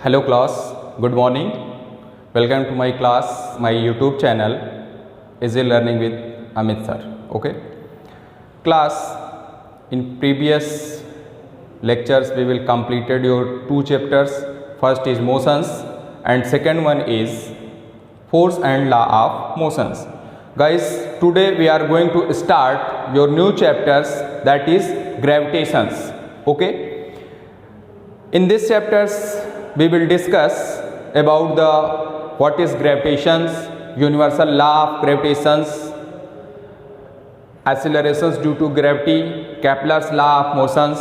Hello class, good morning. Welcome to my class, my YouTube channel, Easy Learning with Amit sir. Okay. Class, in previous lectures we will completed your two chapters. First is motions and second one is force and law of motions. Guys, today we are going to start your new chapters, that is gravitations. Okay. In this chapters we will discuss about the what is gravitations, universal law of gravitations, accelerations due to gravity, Kepler's law of motions,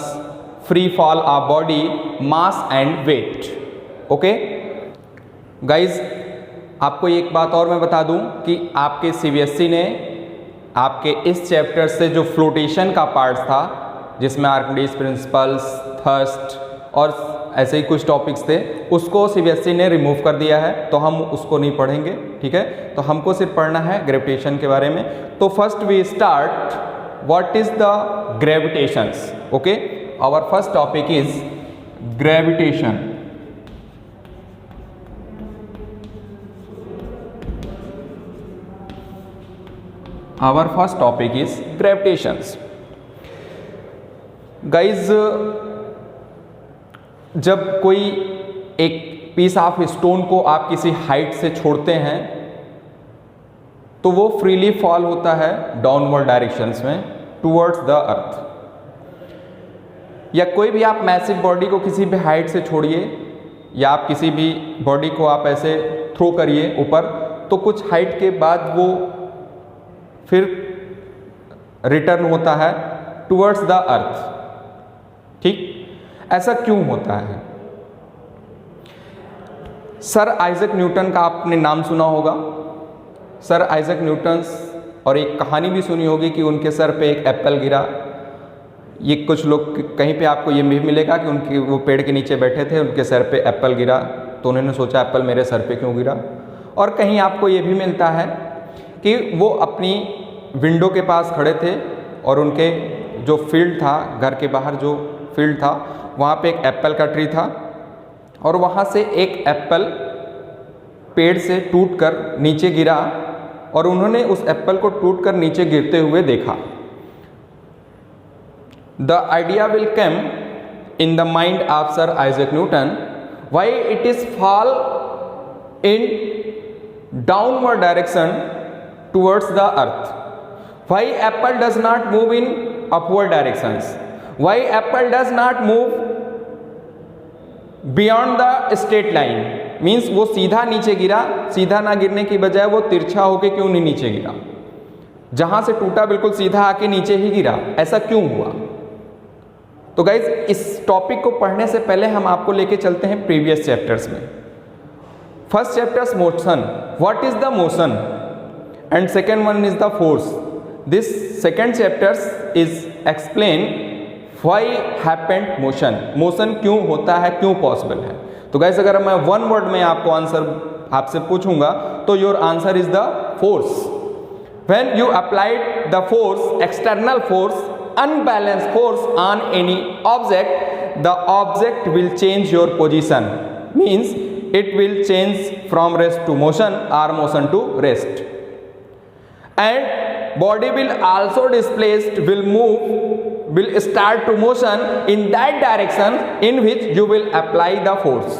free fall of body, mass and weight. Okay guys, आपको एक बात और मैं बता दूं कि आपके CBSE ने आपके इस चैप्टर से जो फ्लोटेशन का पार्ट था, जिसमें आर्किमिडीज प्रिंसिपल्स, थर्स्ट और ऐसे ही कुछ टॉपिक्स थे, उसको सीबीएसई ने रिमूव कर दिया है, तो हम उसको नहीं पढ़ेंगे. ठीक है, तो हमको सिर्फ पढ़ना है ग्रेविटेशन के बारे में. तो first we start what is the gravitations. Okay, our first topic is gravitation. Our first topic is gravitations. Guys, जब कोई एक पीस ऑफ स्टोन को आप किसी हाइट से छोड़ते हैं तो वो फ्रीली फॉल होता है डाउनवर्ड डायरेक्शंस में टुवर्ड्स द अर्थ. या कोई भी आप मैसिव बॉडी को किसी भी हाइट से छोड़िए या आप किसी भी बॉडी को आप ऐसे थ्रो करिए ऊपर, तो कुछ हाइट के बाद वो फिर रिटर्न होता है टुवर्ड्स द अर्थ. ठीक, ऐसा क्यों होता है? सर आइजैक न्यूटन का आपने नाम सुना होगा. सर आइजैक न्यूटन, और एक कहानी भी सुनी होगी कि उनके सर पे एक एप्पल गिरा. ये कुछ लोग कहीं पे आपको ये भी मिलेगा कि उनके वो पेड़ के नीचे बैठे थे, उनके सर पे एप्पल गिरा, तो उन्होंने सोचा एप्पल मेरे सर पे क्यों गिरा. और कहीं आपको ये भी मिलता है कि वो अपनी विंडो के पास खड़े थे और उनके जो फील्ड था, घर के बाहर जो फील्ड था, वहाँ पे एक एप्पल का ट्री था और वहाँ से एक एप्पल पेड़ से टूटकर नीचे गिरा और उन्होंने उस एप्पल को टूटकर नीचे गिरते हुए देखा. The idea will come in the mind of sir Isaac Newton why it is fall in downward direction towards the earth. Why apple does not move in upward directions? Why apple does not move beyond the straight line? Means वो सीधा नीचे गिरा, सीधा ना गिरने की बजाय वो तिरछा होके क्यों नहीं नीचे गिरा? जहां से टूटा बिल्कुल सीधा आके नीचे ही गिरा, ऐसा क्यों हुआ? तो गाइज, इस टॉपिक को पढ़ने से पहले हम आपको लेके चलते हैं प्रीवियस चैप्टर्स में. First chapters motion. What is the motion? And second one is the force. This second chapters is explain why happened motion. Motion क्यों होता है, क्यों पॉसिबल है. तो गाइस, अगर मैं वन वर्ड में आपको आंसर आपसे पूछूंगा तो your answer is the force. When you applied the force, external force, unbalanced force on any object, the object will change your position. Means it will change from rest to motion or motion to rest. And body will also displaced, will move, will start to motion in that direction in which you will apply the force.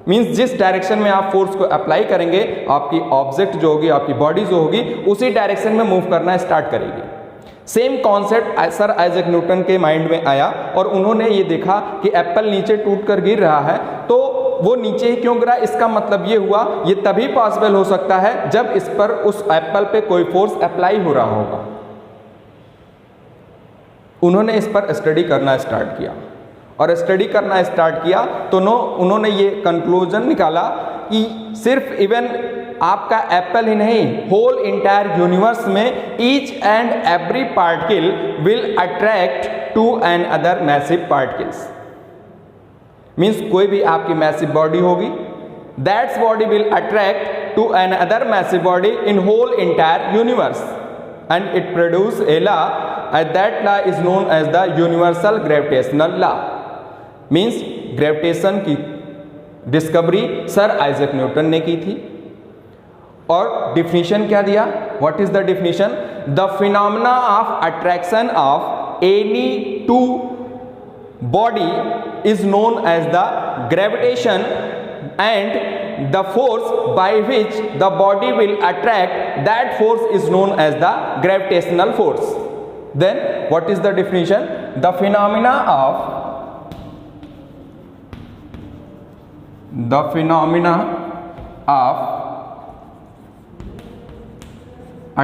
Means जिस direction में आप force को apply करेंगे, आपकी object जो होगी, आपकी body जो होगी, उसी डायरेक्शन में मूव करना स्टार्ट करेगी. Same concept sir Isaac Newton के माइंड में आया और उन्होंने ये देखा कि एप्पल नीचे टूटकर गिर रहा है, तो वो नीचे ही क्यों गिरा. इसका मतलब ये हुआ, ये तभी पॉसिबल हो सकता है जब इस पर, उस एप्पल पे कोई फोर्स अप्लाई हो रहा होगा. उन्होंने इस पर स्टडी करना स्टार्ट किया और स्टडी करना स्टार्ट किया तो उन्होंने ये कंक्लूजन निकाला कि सिर्फ इवन आपका एप्पल ही नहीं, होल इंटायर यूनिवर्स में each and every particle will attract to another massive particles. Means कोई भी आपकी मैसिव बॉडी होगी, that's body will attract to another massive body in whole entire universe and it produce a law, that law is known as the universal gravitational law. Means gravitation की discovery sir Isaac Newton ने की थी। और definition क्या दिया? What is the definition? The phenomena of attraction of any two body is known as the gravitation and the force by which the body will attract, that force is known as the gravitational force. Then what is the definition? The phenomena of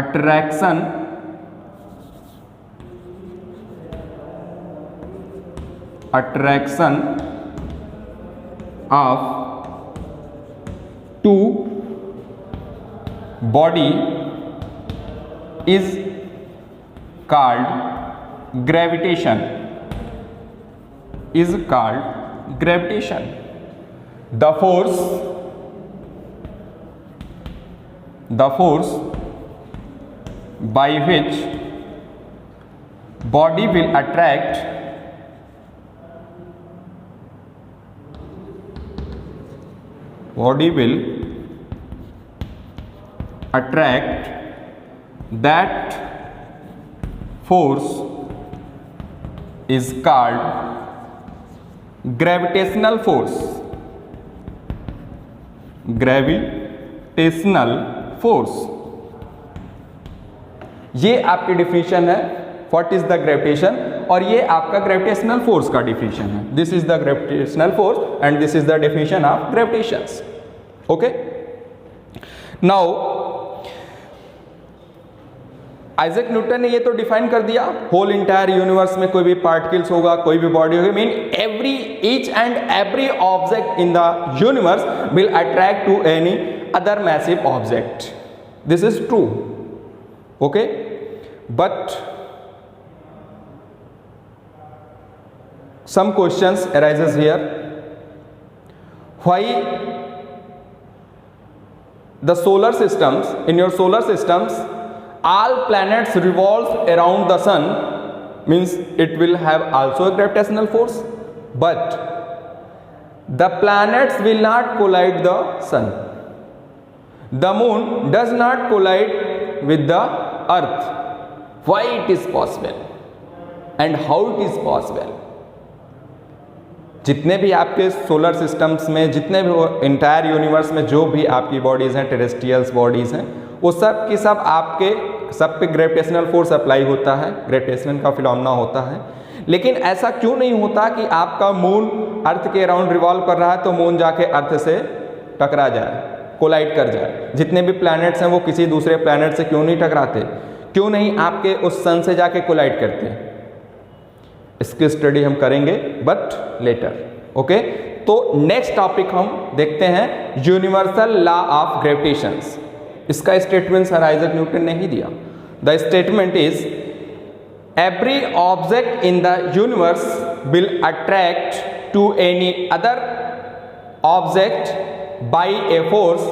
attraction of two body is called gravitation. The force by which body will attract that force is called gravitational force. ये आपकी definition है what is the gravitation, और ये आपका gravitational force का definition है. This is the gravitational force and this is the definition of gravitations. Okay, now Isaac Newton ने ये तो डिफाइन कर दिया होल इंटायर यूनिवर्स में कोई भी पार्टिकल्स होगा, कोई भी बॉडी होगी, mean each and every object in the universe will attract to any other massive object. This is true. Okay, but some questions arises here. Why the solar systems, in your solar systems all planets revolve around the sun, means it will have also a gravitational force, but the planets will not collide the sun. The moon does not collide with the earth. Why it is possible and how it is possible? जितने भी आपके solar systems में, जितने भी entire universe में जो भी आपकी बॉडीज़ हैं, टेरेस्ट्रियल्स बॉडीज़ हैं, वो सब की सब आपके सब पे ग्रेविटेशनल फोर्स अप्लाई होता है, ग्रेविटेशन का फिनोमेना होता है. लेकिन ऐसा क्यों नहीं होता कि आपका मून अर्थ के अराउंड रिवॉल्व कर रहा है तो मून जाके अर्थ से टकरा जाए, कोलाइड कर जाए? जितने भी प्लैनेट्स हैं वो किसी दूसरे प्लैनेट से क्यों नहीं टकराते? क्यों नहीं आपके उस सन से जाके कोलाइड करते? इसकी स्टडी हम करेंगे बट लेटर. ओके, तो नेक्स्ट टॉपिक हम देखते हैं यूनिवर्सल लॉ ऑफ ग्रेविटेशंस. इसका स्टेटमेंट सर आइजैक न्यूटन ने ही दिया. The statement is every object in the universe will attract to any other object by a force.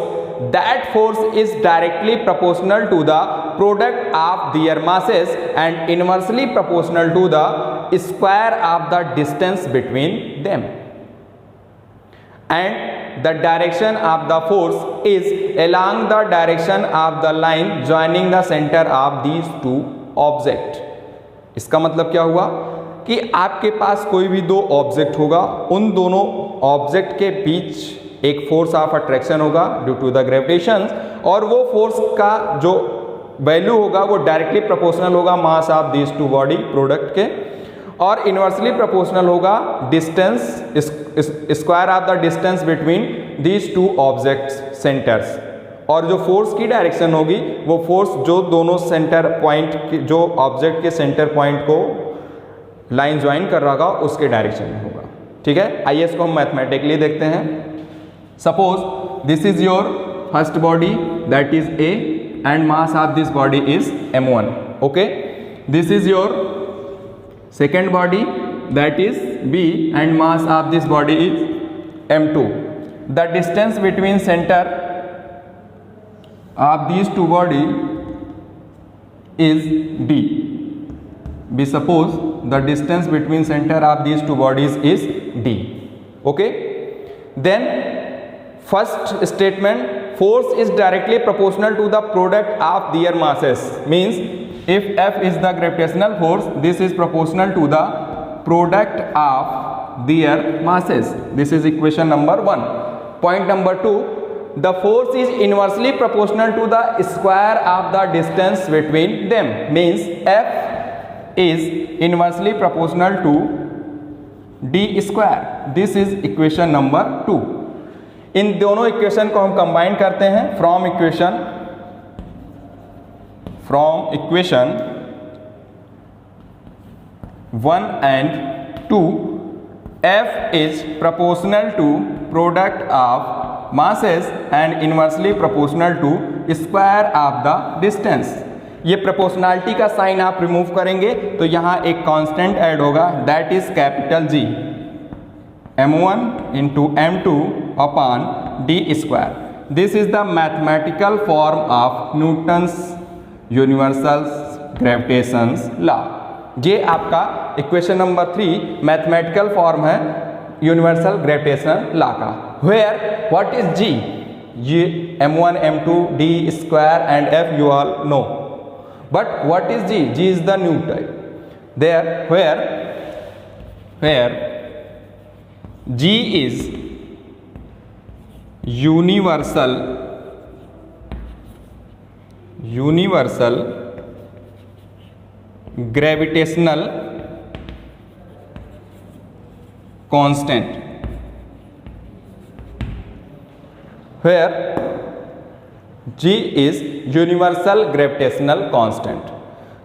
That force is directly proportional to the product of their masses and inversely proportional to the square of the distance between them. And the direction of the force is along the direction of the line joining the center of these two objects. इसका मतलब क्या हुआ कि आपके पास कोई भी दो object होगा, उन दोनों ऑब्जेक्ट के बीच एक फोर्स ऑफ अट्रैक्शन होगा ड्यू टू द ग्रेविटेशन, और वो फोर्स का जो वैल्यू होगा वो डायरेक्टली प्रोपोर्शनल होगा mass of this two body product के, और इनवर्सली प्रोपोर्शनल होगा distance, square of the distance between these two object centres. और जो फोर्स की डायरेक्शन होगी वो फोर्स जो दोनों सेंटर पॉइंट जो ऑब्जेक्ट के सेंटर पॉइंट को लाइन ज्वाइन कर रहा होगा उसके डायरेक्शन में होगा. ठीक है, आइए इसको हम मैथमेटिकली देखते हैं. Suppose this is your first body, that is A, and mass of this body is m1. Okay, this is your second body, that is B, and mass of this body is m2. The distance between center of these two body is D. We suppose the distance between center of these two bodies is D. Okay, then First statement, force is directly proportional to the product of their masses. Means if F is the gravitational force, this is proportional to the product of their masses. This is equation number 1. Point number 2, the force is inversely proportional to the square of the distance between them. Means F is inversely proportional to d square. This is equation number 2. इन दोनों equation को हम combine करते हैं from equation 1 and 2, F is proportional to product of masses and inversely proportional to square of the distance. ये proportionality का sign आप remove करेंगे तो यहाँ एक कांस्टेंट ऐड होगा, that is capital G, m1 into m2 upon d square. This is the mathematical form of Newton's universal gravitation law. ये आपका इक्वेशन नंबर 3 मैथमेटिकल फॉर्म है यूनिवर्सल ग्रेविटेशन लॉ का. Where what is G? ये m1 m2 d square and f you all know, but what is G? G is the Newton. There where G is universal gravitational constant. Where G is universal gravitational constant.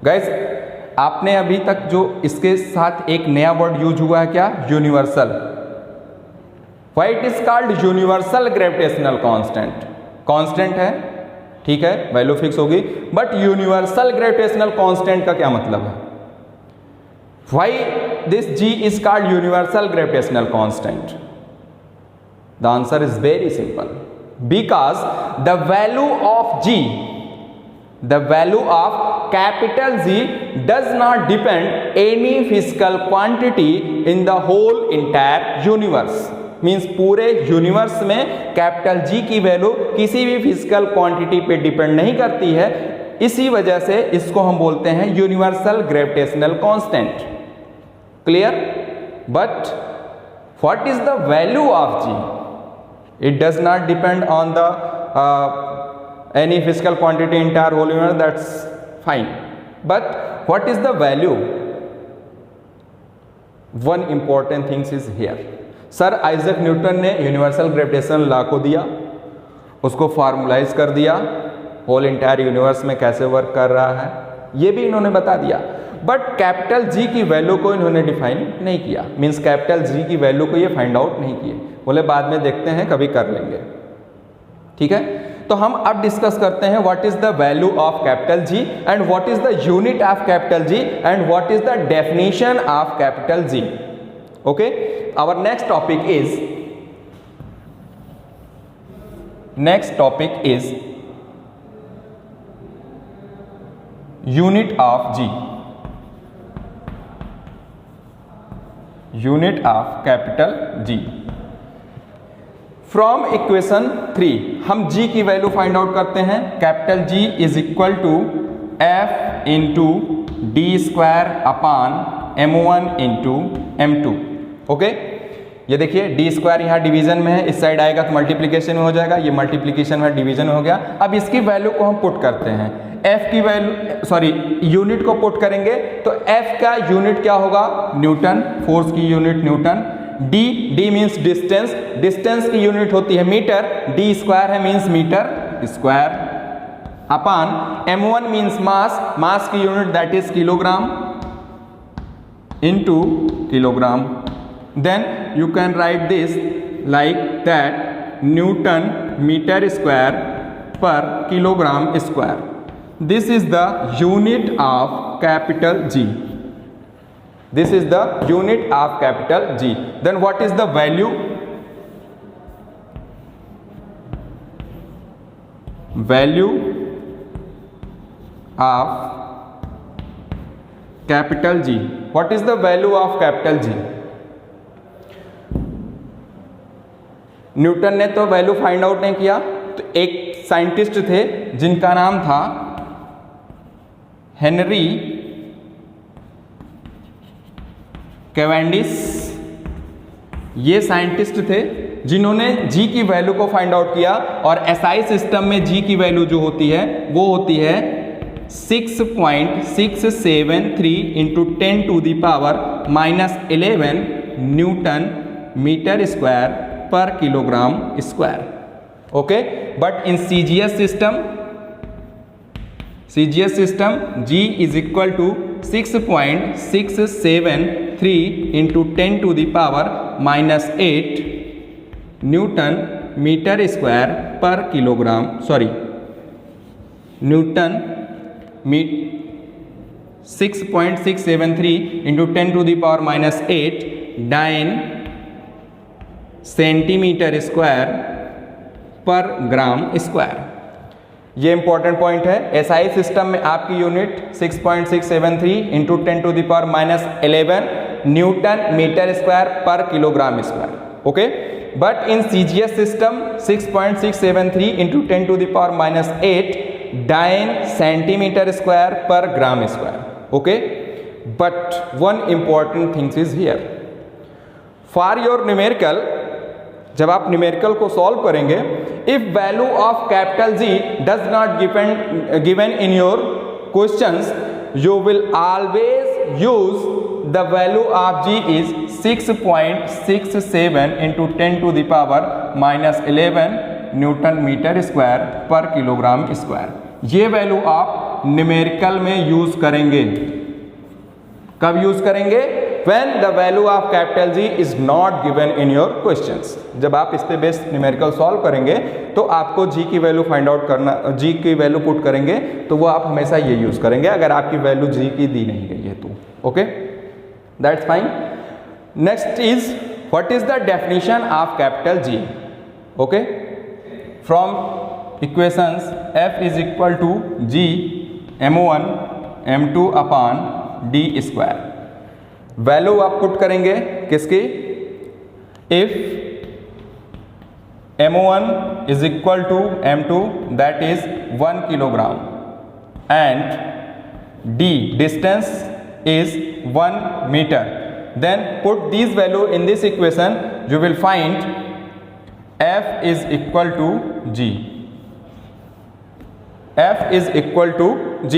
Guys, आपने अभी तक जो इसके साथ एक नया word use हुआ है क्या? Universal. Why it is called universal gravitational constant? Constant है, ठीक है, वैल्यू फिक्स होगी, बट यूनिवर्सल ग्रेविटेशनल कांस्टेंट का क्या मतलब है? Why this G is called universal gravitational constant? The answer is very simple. Because the value of G, the value of capital G does not depend any physical quantity in the whole entire universe. Means पूरे universe में capital G की value किसी भी physical quantity पे depend नहीं करती है, इसी वजह से इसको हम बोलते हैं universal gravitational constant. Clear? But what is the value of G? It does not depend on the any physical quantity entire whole universe, that's fine, but what is the value? One important things is here. Sir Isaac Newton ने universal gravitation law को दिया, उसको formalise कर दिया, whole entire universe में कैसे work कर रहा है ये भी इन्होंने बता दिया, बट कैपिटल G की वैल्यू को इन्होंने डिफाइन नहीं किया. मींस कैपिटल G की वैल्यू को ये फाइंड आउट नहीं किए, बोले बाद में देखते हैं, कभी कर लेंगे. ठीक है, तो हम अब डिस्कस करते हैं what is the value of capital G and what is the unit of capital G and what is the definition of capital G. Okay, our next topic is unit of G, unit of capital G. From equation 3 हम G की value find out करते हैं. Capital G is equal to F into D square upon m1 into m2. Okay, ये देखिए D square यहाँ division में है, इस साइड आएगा तो मल्टीप्लीकेशन में हो जाएगा, ये मल्टीप्लीकेशन में डिवीजन में हो गया. अब इसकी वैल्यू को हम पुट करते हैं, F की वैल्यू यूनिट को पुट करेंगे तो F का यूनिट क्या होगा? न्यूटन. फोर्स की unit newton. D means distance, distance की यूनिट होती है मीटर, डी स्क्वायर है means metre square, upon m1 means mass, mass की unit that is kilogram into kilogram. Then you can write this like that, Newton meter square per kilogram square. This is the unit of capital G. This is the unit of capital G. Then what is the value? Value of capital G. What is the value of capital G? Newton ने तो value find out नहीं किया, तो एक scientist थे जिनका नाम था हेनरी कैवेंडिश। ये साइंटिस्ट थे जिन्होंने जी की वैल्यू को फाइंड आउट किया, और एसआई सिस्टम में जी की वैल्यू जो होती है वो होती है 6.673 into 10⁻⁻11 newton metre square per kilogram square. Okay, but in CGS system G is equal to 6.673 into 10⁻⁻8 newton metre square per kilogram, newton 6.673 into 10⁻⁻8 9 centimetre square per gram square. ये important point है। SI system में आपकी unit 6.673 into 10⁻11 newton metre square per kilogram square. Okay, but in CGS system 6.673 into 10⁻8 9 centimetre square per gram square. Okay, but one important things is here for your numerical. जब आप numerical को solve करेंगे, if value of capital G does not given in your questions, you will always use the value of G is 6.67 into 10⁻11 newton metre square per kilogram square. ये value आप न्यूमेरिकल में use करेंगे। कब use करेंगे? when the value of capital G is not given in your questions। जब आप इस पे बेस्ड न्यूमेरिकल सॉल्व करेंगे तो आपको G की वैल्यू फाइंड आउट करना, G की वैल्यू पुट करेंगे तो वो आप हमेशा ये यूज करेंगे अगर आपकी वैल्यू G की दी नहीं गई है तो। Okay, that's fine. Next is what is the definition of capital G। Okay, from equations F is equal to G m1 m2 upon d square. Value आप पुट करेंगे किसकी? If m1 is equal to m2 that is 1 kilogram and d distance is 1 metre, then put this value in this equation, you will find F is equal to G। F is equal to G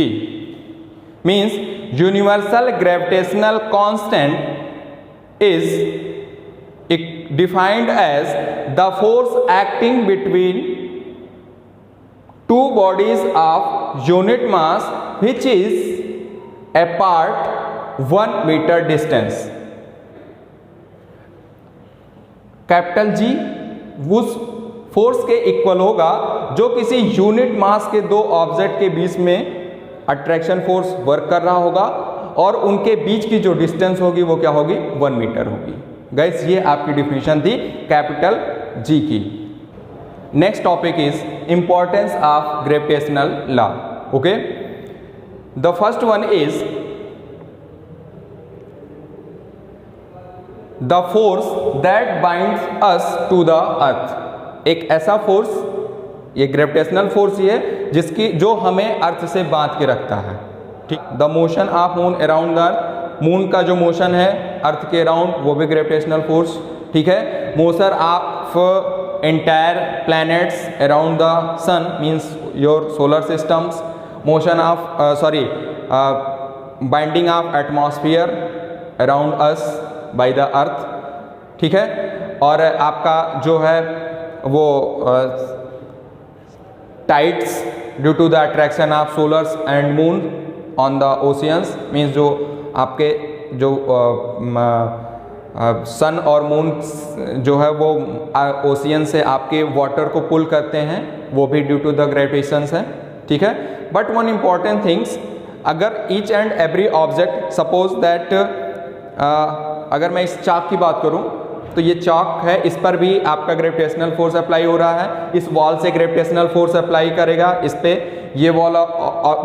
means universal gravitational constant is defined as the force acting between two bodies of unit mass which is apart 1 meter distance। Capital G उस force के equal होगा जो किसी unit mass के दो object के बीच में attraction force work कर रहा होगा, और उनके बीच की जो डिस्टेंस होगी वो क्या होगी? 1 मीटर होगी। गाइस, ये आपकी डिफिनेशन थी कैपिटल G की। Next topic is importance of gravitational law. Okay, the first one is the force that binds us to the earth. एक ऐसा फोर्स, ये ग्रेविटेशनल फोर्स ही है जिसकी जो हमें अर्थ से बांध के रखता है। ठीक, the motion of moon around the earth, moon का जो मोशन है अर्थ के अराउंड वो भी ग्रेविटेशनल फोर्स। ठीक है, motion of entire planets around the sun means your solar systems, motion of binding of atmosphere around us by the earth. ठीक है, और आपका जो है वो tides due to the attraction of solars and moon on the oceans means जो आपके जो सन और मून जो है वो ओशियन से आपके वाटर को पुल करते हैं, वो भी ड्यू टू द ग्रेविटेशंस है। ठीक है, बट वन इम्पॉर्टेंट थिंग्स, अगर each and every object suppose that अगर मैं इस चाक की बात करूं तो ये चाक है, इस पर भी आपका ग्रेविटेशनल फोर्स अप्लाई हो रहा है, इस वॉल से ग्रेविटेशनल फोर्स अप्लाई करेगा, इस पे ये वॉल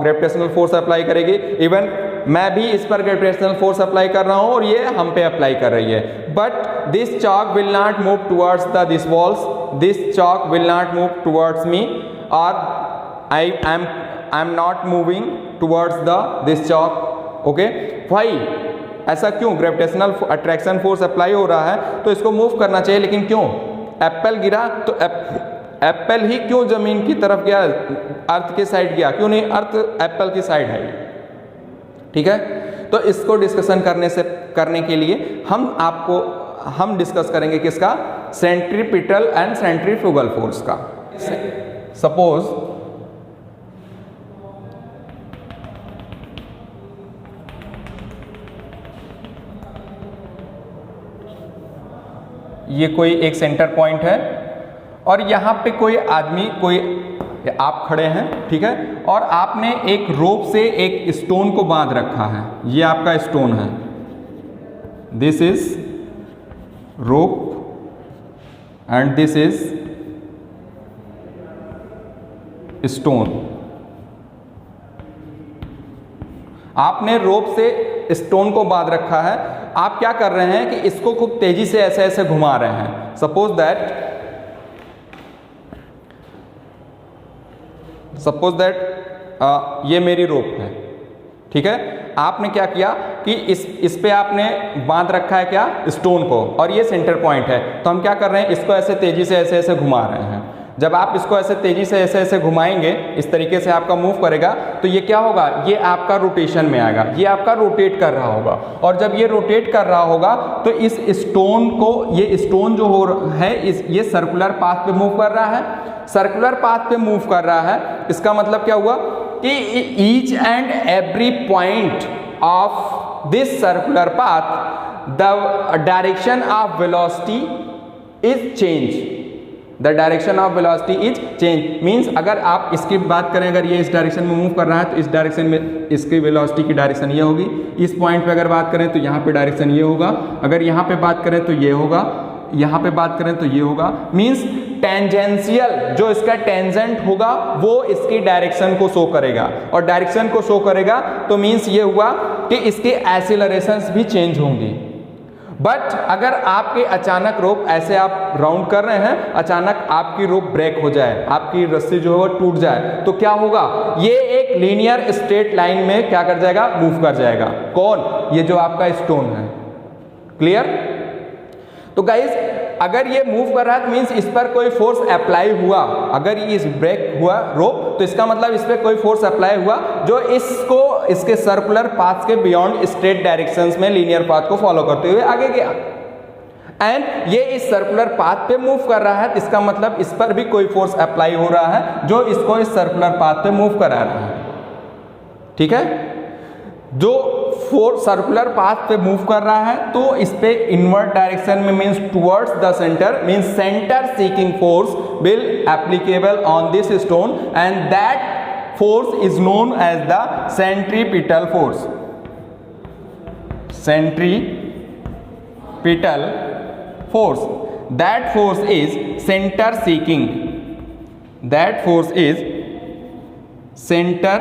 ग्रेविटेशनल फोर्स अप्लाई करेगी, इवन मैं भी इस पर ग्रेविटेशनल फोर्स अप्लाई कर रहा हूं और ये हम पे अप्लाई कर रही है, but this chalk will not move towards the this walls, this chalk will not move towards me, or I am not moving towards this chalk. Okay, why? ऐसा क्यों? ग्रेविटेशनल अट्रैक्शन फोर्स अप्लाई हो रहा है तो इसको move करना चाहिए, लेकिन क्यों? एप्पल गिरा तो एप्पल ही क्यों जमीन की तरफ गया, अर्थ के साइड गया? क्यों नहीं अर्थ एप्पल की साइड है? ठीक है, तो इसको डिस्कशन करने के लिए हम डिस्कस करेंगे किसका? सेंट्रीपिटल एंड सेंट्रीफ्यूगल फोर्स का। सपोज ये कोई एक सेंटर पॉइंट है और यहाँ पे कोई आदमी, आप खड़े हैं, ठीक है, और आपने एक रोप से एक स्टोन को बांध रखा है। ये आपका स्टोन है, this is rope and this is stone. आपने रोप से स्टोन को बांध रखा है, आप क्या कर रहे हैं कि इसको खूब तेजी से ऐसे ऐसे घुमा रहे हैं। सपोज दैट ये मेरी रोप है, ठीक है। आपने क्या किया कि इस पे आपने बांध रखा है क्या? स्टोन को, और ये सेंटर पॉइंट है। तो हम क्या कर रहे हैं, इसको ऐसे तेजी से ऐसे ऐसे घुमा रहे हैं। जब आप इसको ऐसे तेजी से ऐसे ऐसे घुमाएंगे, इस तरीके से आपका मूव करेगा, तो ये क्या होगा? ये आपका रोटेशन में आएगा, ये आपका रोटेट कर रहा होगा। और जब ये रोटेट कर रहा होगा तो इस स्टोन को, ये स्टोन जो है ये सर्कुलर पाथ पे मूव कर रहा है। सर्कुलर पाथ पे मूव कर रहा है, इसका मतलब क्या हुआ कि each and every point of this circular path the direction of velocity is change. The direction of velocity is change means, अगर आप इसकी बात करें, अगर ये इस डायरेक्शन में मूव कर रहा है तो इस डायरेक्शन में इसकी वेलोसिटी की डायरेक्शन ये होगी। इस पॉइंट पे अगर बात करें तो यहाँ पे डायरेक्शन ये होगा, अगर यहाँ पे बात करें तो ये होगा, यहाँ पे बात करें तो ये होगा। मीन्स टेंजेंशियल, जो इसका टेंजेंट होगा वो इसकी डायरेक्शन को शो करेगा, और डायरेक्शन को शो करेगा तो मीन्स ये हुआ कि इसके एक्सीलरेशंस भी चेंज होंगी। बट अगर आपके अचानक रोप ऐसे आप राउंड कर रहे हैं, अचानक आपकी रोप ब्रेक हो जाए, आपकी रस्सी जो है वो टूट जाए, तो क्या होगा? ये एक लीनियर स्ट्रेट लाइन में क्या कर जाएगा? मूव कर जाएगा। कौन? ये जो आपका स्टोन है। क्लियर? तो गाइस, अगर ये मूव कर रहा है तो मीन्स इस पर कोई फोर्स अप्लाई हुआ। अगर ये ब्रेक हुआ रोप तो इसका मतलब इस पर कोई फोर्स अप्लाई हुआ जो इसको इसके सर्कुलर पाथ के बियॉन्ड स्ट्रेट डायरेक्शंस में लीनियर पाथ को फॉलो करते हुए आगे गया। एंड ये इस सर्कुलर पाथ पे मूव कर रहा है, इसका मतलब इस पर भी कोई फोर्स अप्लाई हो रहा है जो इसको इस सर्कुलर पाथ पे मूव करा रहा है। ठीक है, जो फोर्स सर्कुलर पाथ पे मूव कर रहा है तो इस पे इनवर्ट डायरेक्शन में means towards the centre, means centre seeking force will applicable on this stone and that force is known as the centripetal force. Centripetal force, that force is centre seeking, that force is centre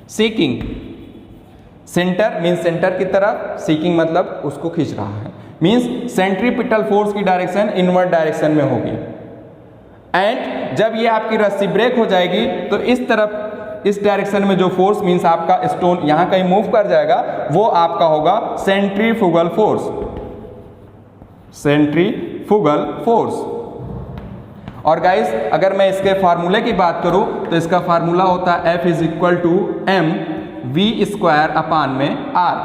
seeking. Centre means centre की तरफ, seeking मतलब उसको खींच रहा है, means centripetal force की direction invert direction में होगी। एंड जब ये आपकी रस्सी ब्रेक हो जाएगी तो इस तरफ इस डायरेक्शन में जो फोर्स मीन्स आपका स्टोन यहां कहीं मूव कर जाएगा, वो आपका होगा सेंट्रीफ्यूगल फोर्स। Centrifugal force. और गाइस, अगर मैं इसके फार्मूले की बात करूं तो इसका फार्मूला होता है F is equal to M V square upon में आर,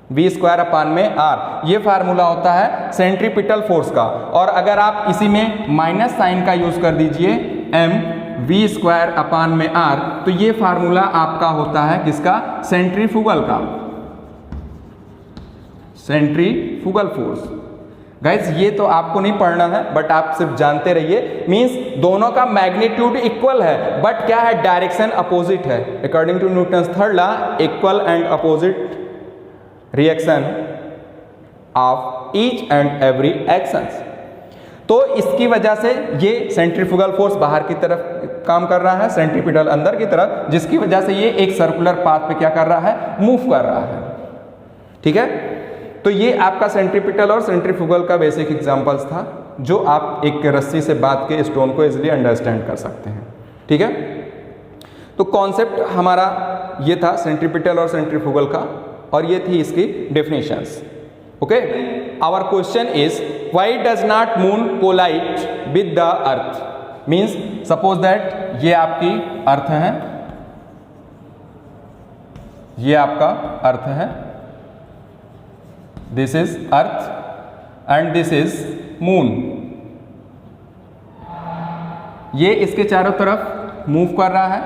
वी स्क्वायर अपान में आर, ये फार्मूला होता है सेंट्रीपिटल फोर्स का। और अगर आप इसी में माइनस साइन का यूज कर दीजिए एम वी स्क्वायर अपान में आर, तो ये फार्मूला आपका होता है किसका? सेंट्रीफ्यूगल का, सेंट्रीफ्यूगल फोर्स। गाइस, ये तो आपको नहीं पढ़ना है बट आप सिर्फ जानते रहिए। मींस दोनों का मैग्नीट्यूड इक्वल है बट क्या है? डायरेक्शन अपोजिट है। According to Newton's third law, equal and opposite reaction of each and every actions. तो इसकी वजह से ये सेंट्रीफ्यूगल फोर्स बाहर की तरफ काम कर रहा है, सेंट्रीपिटल अंदर की तरफ, जिसकी वजह से ये एक सर्कुलर पाथ पे क्या कर रहा है? मूव कर रहा है। ठीक है, तो ये आपका सेंट्रीपिटल और सेंट्रीफ्यूगल का बेसिक एग्जांपल्स था। जो आप एक रस्सी से बांध के स्टोन को इजीली अंडरस्टैंड कर सकते हैं। ठीक है, तो कॉन्सेप्ट हमारा ये था सेंट्रीपिटल और सेंट्रीफ्यूगल का, और ये थी इसकी definitions. Okay, our question is why does not moon collide with the earth. Means suppose that ये आपकी अर्थ है, ये आपका अर्थ है, this is earth and this is moon. ये इसके चारों तरफ मूव कर रहा है,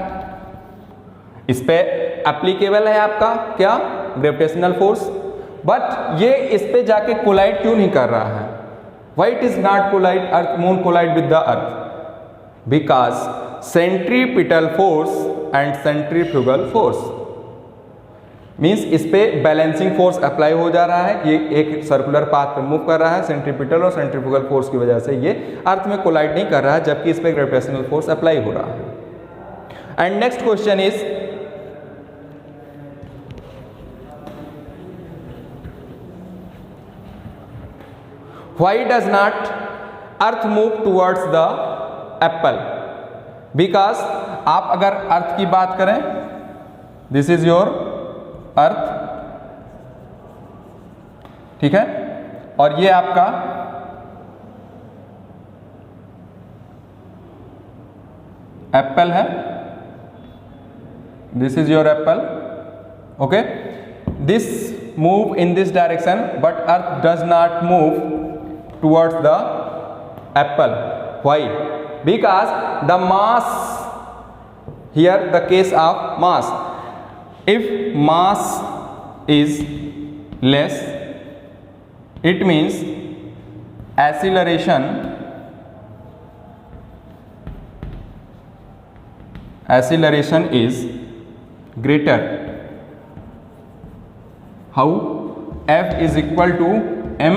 इस पे एप्लीकेबल है आपका क्या, ग्रेविटेशनल फोर्स, बट ये इस पे जाके कोलाइड क्यों नहीं कर रहा है? Why it is not collide earth moon collide with the earth? Because centripetal force and centrifugal force means इस पे बैलेंसिंग फोर्स अप्लाई हो जा रहा है, ये एक सर्कुलर पाथ पे मूव कर रहा है, सेंट्रीपिटल और सेंट्रीफ्यूगल फोर्स की वजह से ये अर्थ में कोलाइड नहीं कर रहा है, जबकि इस पे ग्रेविटेशनल फोर्स अप्लाई हो रहा है। And next question is why does not earth move towards the Apple? Because आप अगर अर्थ की बात करें, दिस इज योर अर्थ, ठीक है, और ये आपका एप्पल है, this is your Apple. Okay, this move in this direction but earth does not move towards the Apple. Why? Because the mass, here the case of mass, if mass is less, it means acceleration is greater. How? F is equal to ma,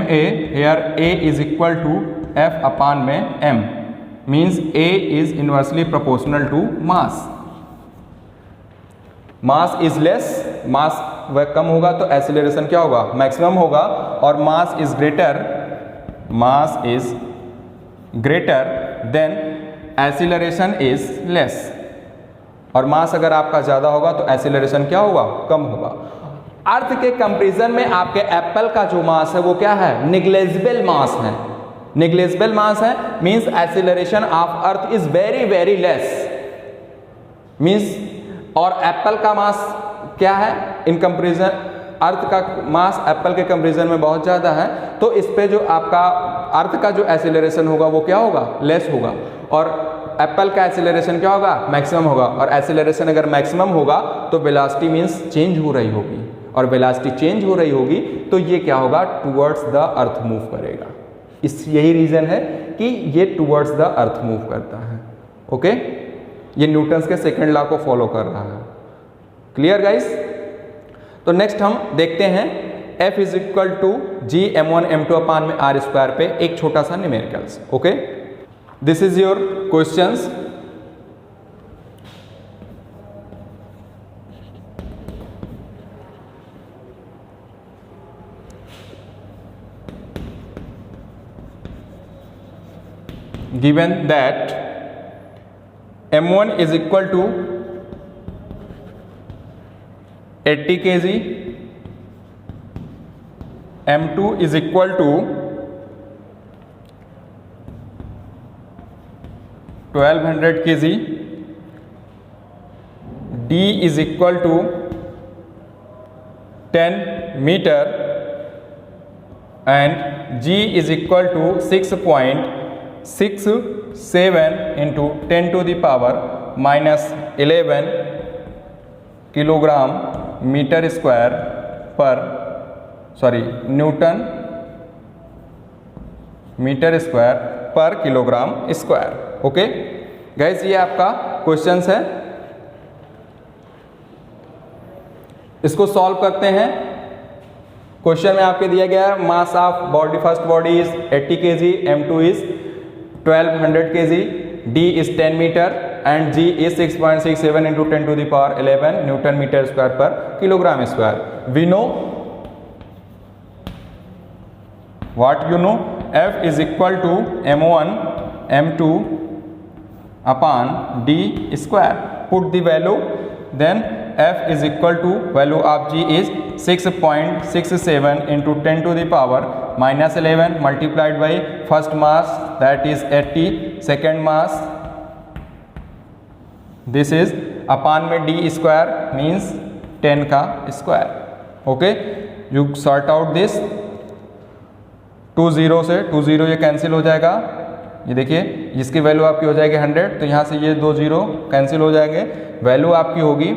here A is equal to F upon में m, means A is inversely proportional to mass. Mass is less, mass वह कम होगा तो acceleration क्या होगा, maximum होगा, और mass is greater than acceleration is less, और मास अगर आपका ज्यादा होगा तो एक्सीलरेशन क्या होगा, कम होगा। अर्थ के कंपैरिजन में आपके एप्पल का जो मास है वो क्या है, निग्लेजिबल मास है, निग्लेजिबल मास है, means acceleration of earth is very very less, means, और एप्पल का मास क्या है इन कंपैरिजन, अर्थ का मास एप्पल के कंपैरिजन में बहुत ज़्यादा है, तो इस पे जो आपका अर्थ का जो एक्सीलरेशन होगा वो क्या होगा, लेस होगा, और एप्पल का एक्सीलरेशन क्या होगा, मैक्सिमम होगा, और एक्सीलरेशन अगर मैक्सिमम होगा तो वेलोसिटी मीन्स चेंज हो रही होगी, और वेलोसिटी चेंज हो रही होगी तो ये क्या होगा, टुवर्ड्स द अर्थ मूव करेगा। इस यही रीज़न है कि ये टुवर्ड्स द अर्थ मूव करता है। ओके, ये न्यूटन्स के सेकंड लॉ को फॉलो कर रहा है। Clear guys? तो नेक्स्ट हम देखते हैं F is equal to G m1 m2 upon में r स्क्वायर पे एक छोटा सा numericals. Okay, this is your questions. Given that m1 is equal to 80 kg, m2 is equal to 1200 kg, d is equal to 10 meter and g is equal to 6.67 into 10 to the power minus 11 kilogram metre square per, sorry newton metre square per kilogram square. Okay guys, ये आपका questions है, इसको solve करते हैं। Question में आपके दिया गया है mass of body, first body is 80 kg, m2 is 1200 kg, d is 10 meter and g is 6.67 into 10 to the power 11 Newton meter square per kilogram square. We know what you know, F is equal to m1 m2 upon d square. Put the value, then F is equal to value of G is 6.67 into 10 to the power minus 11 multiplied by first mass, that is 80, second mass this is upon में d square means 10 का square. Okay, you sort out this. 2 0 से 2 0 ये cancel हो जाएगा, ये देखिए इसकी value आपकी हो जाएगी 100, तो यहाँ से ये 2 0 कैंसिल हो जाएंगे, वैल्यू आपकी होगी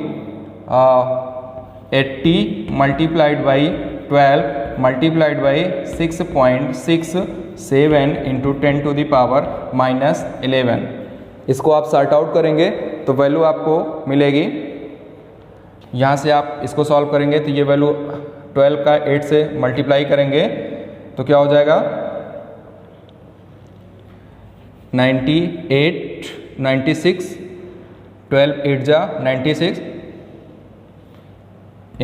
80 multiplied by 12 multiplied by 6.67 into 10 to the power minus 11. इसको आप सॉर्ट आउट करेंगे तो वैल्यू आपको मिलेगी, यहाँ से आप इसको सॉल्व करेंगे तो ये वैल्यू 12 का 8 से मल्टीप्लाई करेंगे तो क्या हो जाएगा 98 96 12 8 जा 96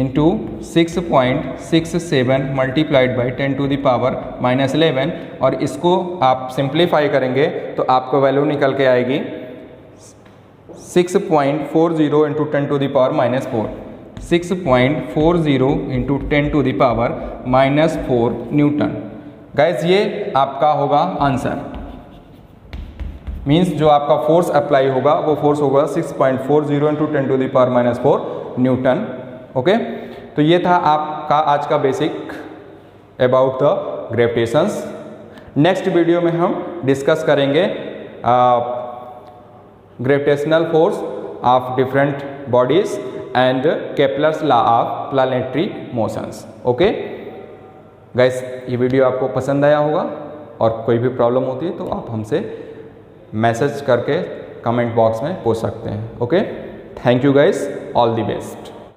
into 6.67 multiplied by 10 to the power minus 11, और इसको आप सिंप्लीफाई करेंगे तो आपको वैल्यू निकल के आएगी 6.40 into 10 to the power minus 4, 6.40 into 10 to the power minus 4 newton. Guys ये आपका होगा आंसर, मीन्स जो आपका फोर्स अप्लाई होगा वो फोर्स होगा 6.40 into 10 to the power minus 4 newton. Okay, तो ये था आपका आज का basic about the gravitations. Next video में हम डिस्कस करेंगे gravitational force of different bodies and Kepler's law of planetary motions. Okay guys, ये वीडियो आपको पसंद आया होगा, और कोई भी प्रॉब्लम होती है तो आप हमसे मैसेज करके कमेंट बॉक्स में पूछ सकते हैं. Okay, thank you guys, all the best.